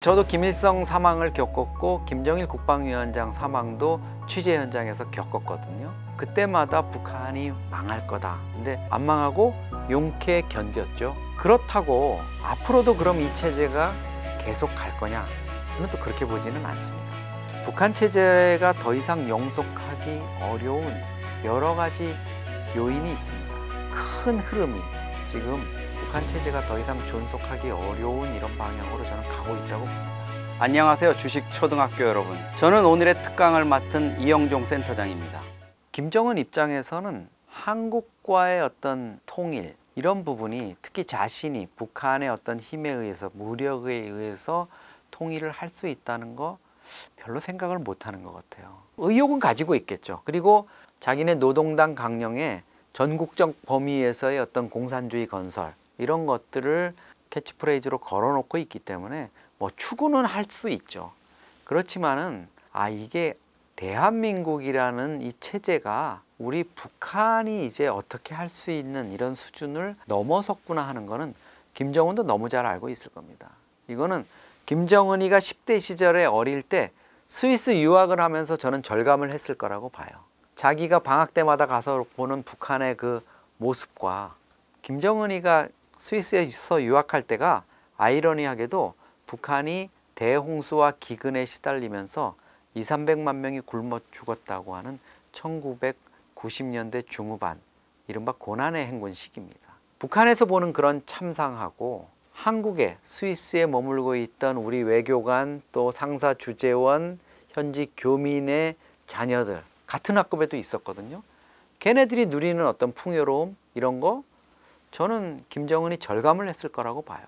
저도 김일성 사망을 겪었고 김정일 국방위원장 사망도 취재 현장에서 겪었거든요. 그때마다 북한이 망할 거다. 근데 안 망하고 용케 견뎠죠. 그렇다고 앞으로도 그럼 이 체제가 계속 갈 거냐? 저는 또 그렇게 보지는 않습니다. 북한 체제가 더 이상 영속하기 어려운 여러 가지 요인이 있습니다. 큰 흐름이 지금 북한 체제가 더 이상 존속하기 어려운 이런 방향으로 저는 가고 있다고 봅니다. 안녕하세요, 주식초등학교 여러분. 저는 오늘의 특강을 맡은 이영종 센터장입니다. 김정은 입장에서는 한국과의 어떤 통일, 이런 부분이 특히 자신이 북한의 어떤 힘에 의해서, 무력에 의해서 통일을 할 수 있다는 거 별로 생각을 못하는 것 같아요. 의욕은 가지고 있겠죠. 그리고 자기네 노동당 강령에 전국적 범위에서의 어떤 공산주의 건설, 이런 것들을 캐치프레이즈로 걸어놓고 있기 때문에 뭐 추구는 할 수 있죠. 그렇지만은 이게 대한민국이라는 이 체제가 우리 북한이 이제 어떻게 할 수 있는 이런 수준을 넘어섰구나 하는 거는 김정은도 너무 잘 알고 있을 겁니다. 이거는 김정은이가 10대 시절에 어릴 때 스위스 유학을 하면서 저는 절감을 했을 거라고 봐요. 자기가 방학 때마다 가서 보는 북한의 그 모습과 김정은이가 스위스에서 유학할 때가 아이러니하게도 북한이 대홍수와 기근에 시달리면서 200~300만 명이 굶어 죽었다고 하는 1990년대 중후반, 이른바 고난의 행군 시기입니다. 북한에서 보는 그런 참상하고 한국에, 스위스에 머물고 있던 우리 외교관, 또 상사 주재원, 현지 교민의 자녀들, 같은 학급에도 있었거든요. 걔네들이 누리는 어떤 풍요로움, 이런 거 저는 김정은이 절감을 했을 거라고 봐요.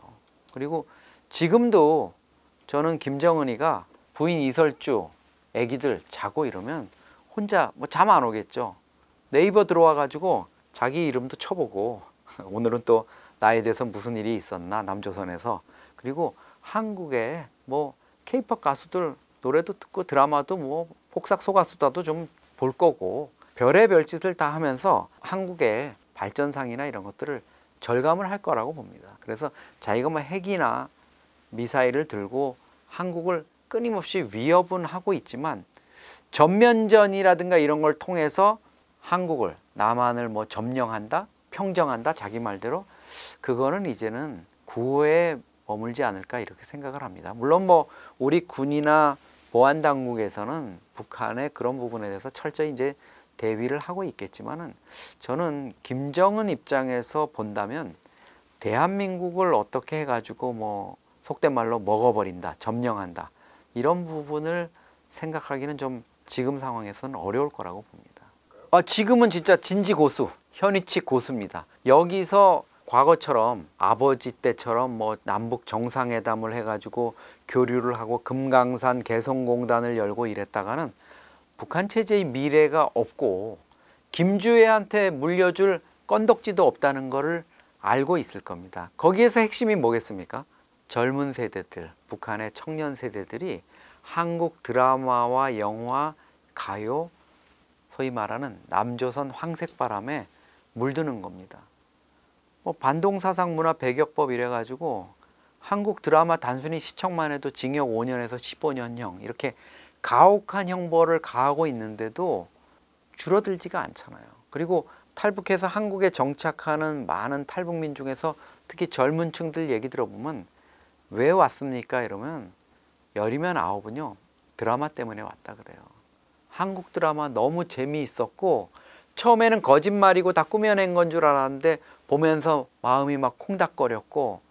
그리고 지금도 저는 김정은이가 부인 이설주, 애기들 자고 이러면 혼자 뭐 잠 안 오겠죠. 네이버 들어와 가지고 자기 이름도 쳐보고 오늘은 또 나에 대해서 무슨 일이 있었나, 남조선에서. 그리고 한국에 뭐 케이팝 가수들 노래도 듣고 드라마도 뭐 폭삭 소가수다도 좀 볼 거고, 별의별 짓을 다 하면서 한국의 발전상이나 이런 것들을 절감을 할 거라고 봅니다. 그래서 자기가 뭐 핵이나 미사일을 들고 한국을 끊임없이 위협은 하고 있지만 전면전이라든가 이런 걸 통해서 한국을, 남한을 뭐 점령한다, 평정한다, 자기 말대로, 그거는 이제는 구호에 머물지 않을까 이렇게 생각을 합니다. 물론 뭐 우리 군이나 보안 당국에서는 북한의 그런 부분에 대해서 철저히 이제 대위를 하고 있겠지만은, 저는 김정은 입장에서 본다면 대한민국을 어떻게 해가지고 뭐 속된 말로 먹어버린다, 점령한다, 이런 부분을 생각하기는 좀 지금 상황에서는 어려울 거라고 봅니다. 지금은 진짜 진지고수, 현위치 고수입니다. 여기서 과거처럼 아버지 때처럼 뭐 남북 정상회담을 해가지고 교류를 하고 금강산 개성공단을 열고 이랬다가는 북한 체제의 미래가 없고 김주애한테 물려줄 건덕지도 없다는 것을 알고 있을 겁니다. 거기에서 핵심이 뭐겠습니까? 젊은 세대들, 북한의 청년 세대들이 한국 드라마와 영화, 가요, 소위 말하는 남조선 황색바람에 물드는 겁니다. 반동사상 문화 배격법 이래가지고 한국 드라마 단순히 시청만 해도 징역 5년에서 15년형, 이렇게 가혹한 형벌을 가하고 있는데도 줄어들지가 않잖아요. 그리고 탈북해서 한국에 정착하는 많은 탈북민 중에서 특히 젊은 층들 얘기 들어보면 왜 왔습니까? 이러면 열이면 아홉은요, 드라마 때문에 왔다 그래요. 한국 드라마 너무 재미있었고 처음에는 거짓말이고 다 꾸며낸 건 줄 알았는데 보면서 마음이 막 콩닥거렸고,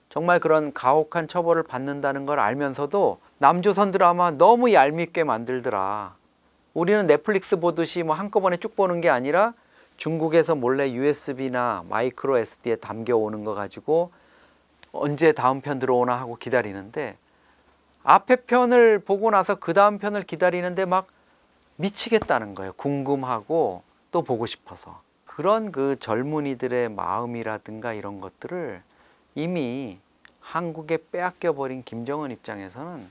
정말 그런 가혹한 처벌을 받는다는 걸 알면서도 남조선 드라마 너무 얄밉게 만들더라. 우리는 넷플릭스 보듯이 뭐 한꺼번에 쭉 보는 게 아니라 중국에서 몰래 USB나 마이크로 SD에 담겨오는 거 가지고 언제 다음 편 들어오나 하고 기다리는데, 앞에 편을 보고 나서 그 다음 편을 기다리는데 막 미치겠다는 거예요. 궁금하고 또 보고 싶어서. 그런 그 젊은이들의 마음이라든가 이런 것들을 이미 한국에 빼앗겨 버린 김정은 입장에서는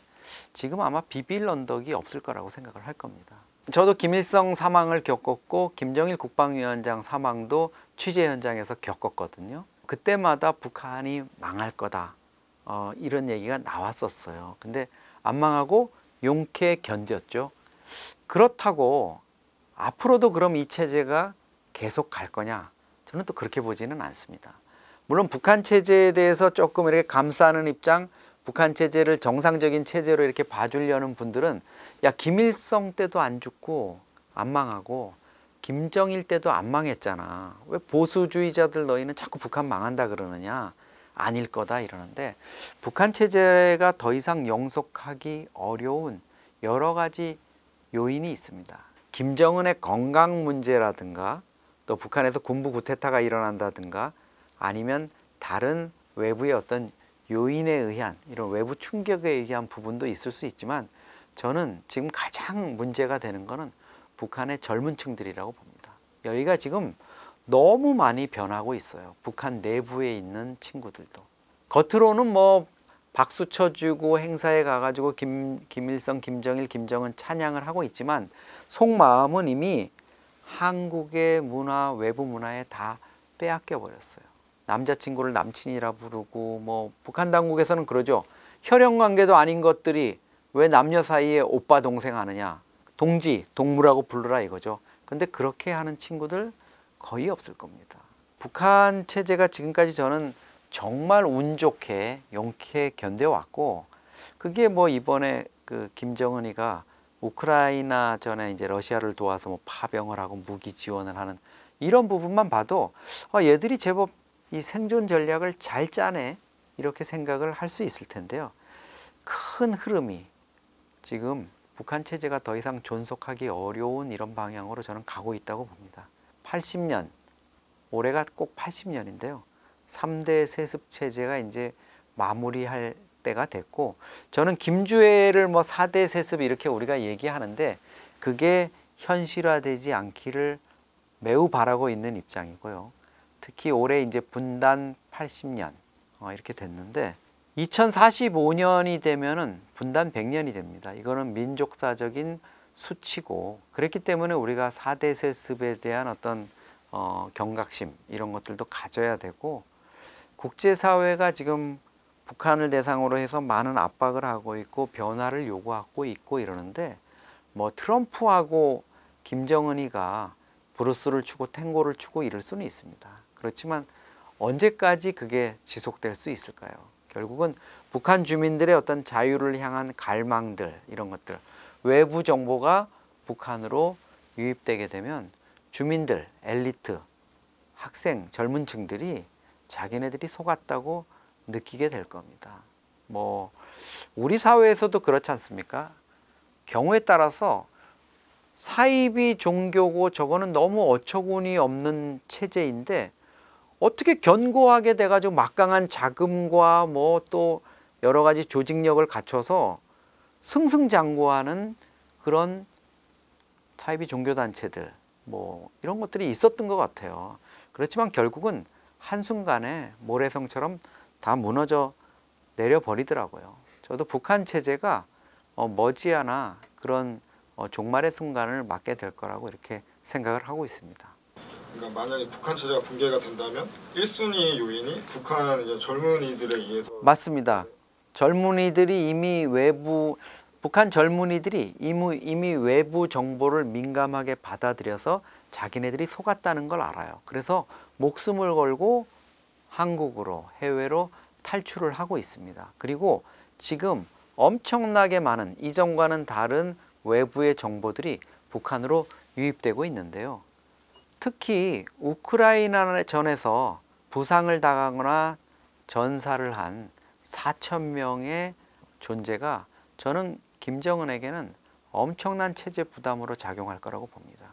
지금 아마 비빌 언덕이 없을 거라고 생각을 할 겁니다. 저도 김일성 사망을 겪었고 김정일 국방위원장 사망도 취재 현장에서 겪었거든요. 그때마다 북한이 망할 거다, 이런 얘기가 나왔었어요. 근데 안 망하고 용케 견뎠죠. 그렇다고 앞으로도 그럼 이 체제가 계속 갈 거냐? 저는 또 그렇게 보지는 않습니다. 물론 북한 체제에 대해서 조금 이렇게 감싸는 입장, 북한 체제를 정상적인 체제로 이렇게 봐주려는 분들은 야, 김일성 때도 안 죽고 안 망하고 김정일 때도 안 망했잖아. 왜 보수주의자들 너희는 자꾸 북한 망한다 그러느냐? 아닐 거다 이러는데, 북한 체제가 더 이상 영속하기 어려운 여러 가지 요인이 있습니다. 김정은의 건강 문제라든가, 또 북한에서 군부 쿠데타가 일어난다든가, 아니면 다른 외부의 어떤 요인에 의한 이런 외부 충격에 의한 부분도 있을 수 있지만, 저는 지금 가장 문제가 되는 것은 북한의 젊은 층들이라고 봅니다. 여기가 지금 너무 많이 변하고 있어요. 북한 내부에 있는 친구들도. 겉으로는 뭐 박수 쳐주고 행사에 가가지고 김일성, 김정일, 김정은 찬양을 하고 있지만 속마음은 이미 한국의 문화, 외부 문화에 다 빼앗겨 버렸어요. 남자친구를 남친이라 부르고, 뭐 북한 당국에서는 그러죠. 혈연 관계도 아닌 것들이 왜 남녀 사이에 오빠 동생 하느냐, 동지, 동무라고 부르라 이거죠. 근데 그렇게 하는 친구들 거의 없을 겁니다. 북한 체제가 지금까지 저는 정말 운 좋게 용케 견뎌왔고, 그게 뭐 이번에 그 김정은이가 우크라이나 전에 이제 러시아를 도와서 뭐 파병을 하고 무기 지원을 하는 이런 부분만 봐도 얘들이 제법 이 생존 전략을 잘 짜네, 이렇게 생각을 할 수 있을 텐데요. 큰 흐름이 지금 북한 체제가 더 이상 존속하기 어려운 이런 방향으로 저는 가고 있다고 봅니다. 80년, 올해가 꼭 80년인데요. 3대 세습 체제가 이제 마무리할 때가 됐고, 저는 김주애를 뭐 4대 세습 이렇게 우리가 얘기하는데 그게 현실화되지 않기를 매우 바라고 있는 입장이고요. 특히 올해 이제 분단 80년 이렇게 됐는데, 2045년이 되면은 분단 100년이 됩니다. 이거는 민족사적인 수치고, 그렇기 때문에 우리가 4대 세습에 대한 어떤 경각심 이런 것들도 가져야 되고, 국제사회가 지금 북한을 대상으로 해서 많은 압박을 하고 있고 변화를 요구하고 있고 이러는데, 뭐 트럼프하고 김정은이가 브루스를 추고 탱고를 추고 이럴 수는 있습니다. 그렇지만 언제까지 그게 지속될 수 있을까요? 결국은 북한 주민들의 어떤 자유를 향한 갈망들, 이런 것들, 외부 정보가 북한으로 유입되게 되면 주민들, 엘리트, 학생, 젊은 층들이 자기네들이 속았다고 느끼게 될 겁니다. 뭐 우리 사회에서도 그렇지 않습니까? 경우에 따라서 사이비 종교고 저거는 너무 어처구니 없는 체제인데 어떻게 견고하게 돼가지고 막강한 자금과 뭐 또 여러 가지 조직력을 갖춰서 승승장구하는 그런 사이비 종교단체들, 뭐 이런 것들이 있었던 것 같아요. 그렇지만 결국은 한순간에 모래성처럼 다 무너져 내려버리더라고요. 저도 북한 체제가 머지않아 그런 종말의 순간을 맞게 될 거라고 이렇게 생각을 하고 있습니다. 그러니까 만약에 북한 체제가 붕괴가 된다면 1순위 요인이 북한 이제 젊은이들에 의해서. 맞습니다. 젊은이들이 이미 북한 젊은이들이 이미 외부 정보를 민감하게 받아들여서 자기네들이 속았다는 걸 알아요. 그래서 목숨을 걸고 한국으로, 해외로 탈출을 하고 있습니다. 그리고 지금 엄청나게 많은 이전과는 다른 외부의 정보들이 북한으로 유입되고 있는데요. 특히 우크라이나 전에서 부상을 당하거나 전사를 한 4,000명의 존재가 저는 김정은에게는 엄청난 체제 부담으로 작용할 거라고 봅니다.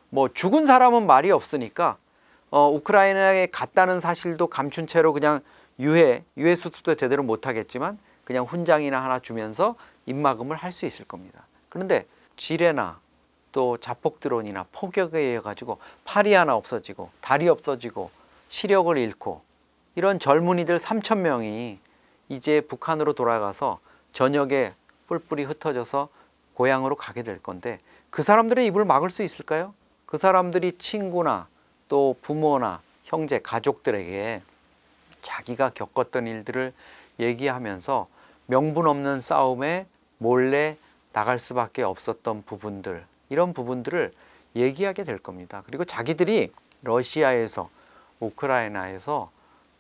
뭐 죽은 사람은 말이 없으니까 우크라이나에 갔다는 사실도 감춘 채로 그냥 유해 수습도 제대로 못하겠지만 그냥 훈장이나 하나 주면서 입막음을 할 수 있을 겁니다. 그런데 지뢰나 또 자폭드론이나 폭격에 의해 가지고 팔이 하나 없어지고 다리 없어지고 시력을 잃고 이런 젊은이들 3,000명이 이제 북한으로 돌아가서 저녁에 뿔뿔이 흩어져서 고향으로 가게 될 건데, 그 사람들의 입을 막을 수 있을까요? 그 사람들이 친구나 또 부모나 형제, 가족들에게 자기가 겪었던 일들을 얘기하면서 명분 없는 싸움에 몰래 나갈 수밖에 없었던 부분들, 이런 부분들을 얘기하게 될 겁니다. 그리고 자기들이 러시아에서 우크라이나에서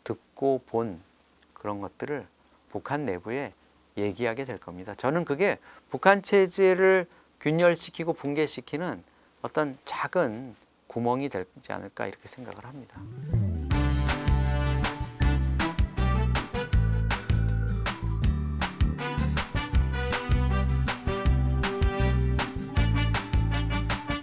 듣고 본 그런 것들을 북한 내부에 얘기하게 될 겁니다. 저는 그게 북한 체제를 균열시키고 붕괴시키는 어떤 작은 구멍이 되지 않을까 이렇게 생각을 합니다.